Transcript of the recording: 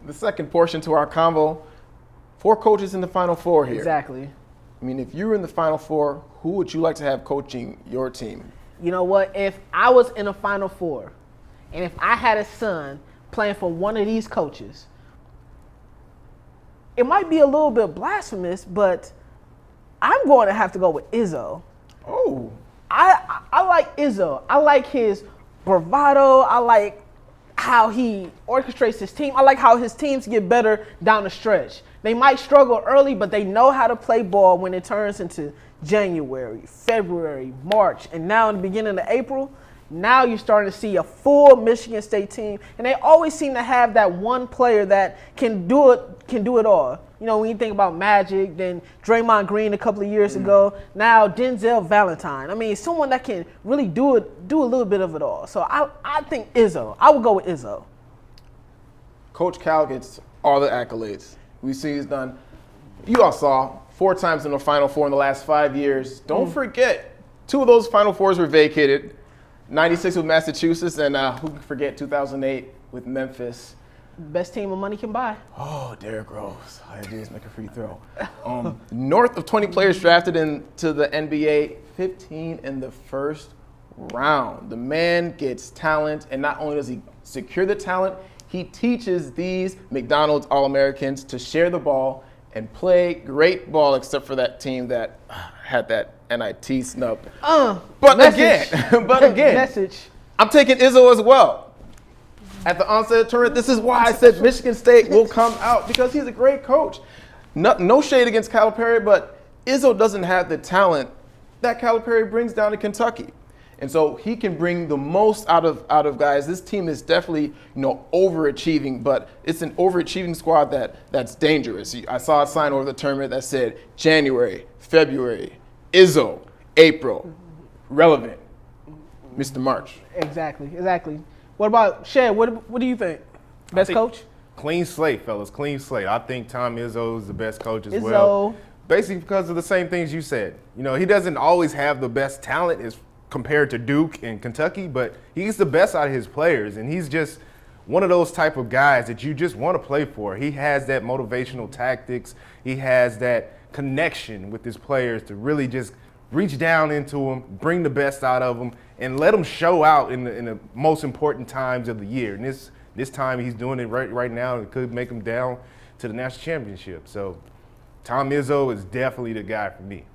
the second portion to our convo. 4 coaches in the Final Four here. Exactly. I mean, if you were in the Final Four, who would you like to have coaching your team? You know what? If I was in the Final Four, and if I had a son playing for one of these coaches, it might be a little bit blasphemous, but I'm going to have to go with Izzo. Oh. I like Izzo. I like his bravado. I like how he orchestrates his team. I like how his teams get better down the stretch. They might struggle early, but they know how to play ball when it turns into January, February, March, and now in the beginning of April. Now you're starting to see a full Michigan State team, and they always seem to have that one player that can do it all. You know, when you think about Magic, then Draymond Green a couple of years ago, now Denzel Valentine. I mean, someone that can really do a little bit of it all. So I think Izzo. I would go with Izzo. Coach Cal gets all the accolades. We see he's done, you all saw, 4 times in the Final Four in the last 5 years. Don't forget, 2 of those Final Fours were vacated. 96 with Massachusetts, and who can forget 2008 with Memphis. Best team of money can buy. Oh, Derrick Rose. All I had to do is make a free throw. North of 20 players drafted into the NBA, 15 in the first round. The man gets talent, and not only does he secure the talent, he teaches these McDonald's All-Americans to share the ball and play great ball, except for that team that had that NIT snub. But again, Message. I'm taking Izzo as well. At the onset of the tournament, this is why I said Michigan State will come out, because he's a great coach. No shade against Calipari, but Izzo doesn't have the talent that Calipari brings down to Kentucky. And so he can bring the most out of guys. This team is definitely, overachieving, but it's an overachieving squad that's dangerous. I saw a sign over the tournament that said January, February, Izzo, April, relevant, Mr. March. Exactly. What about Shed? What do you think? Best coach? Clean slate, fellas. Clean slate. I think Tom Izzo is the best coach as well. Basically because of the same things you said. He doesn't always have the best talent as compared to Duke and Kentucky, but he's the best out of his players, and he's just one of those type of guys that you just want to play for. He has that motivational tactics. He has that connection with his players to really just reach down into them, bring the best out of them, and let them show out in the most important times of the year. And this time he's doing it right now. It could make him down to the national championship. So Tom Izzo is definitely the guy for me.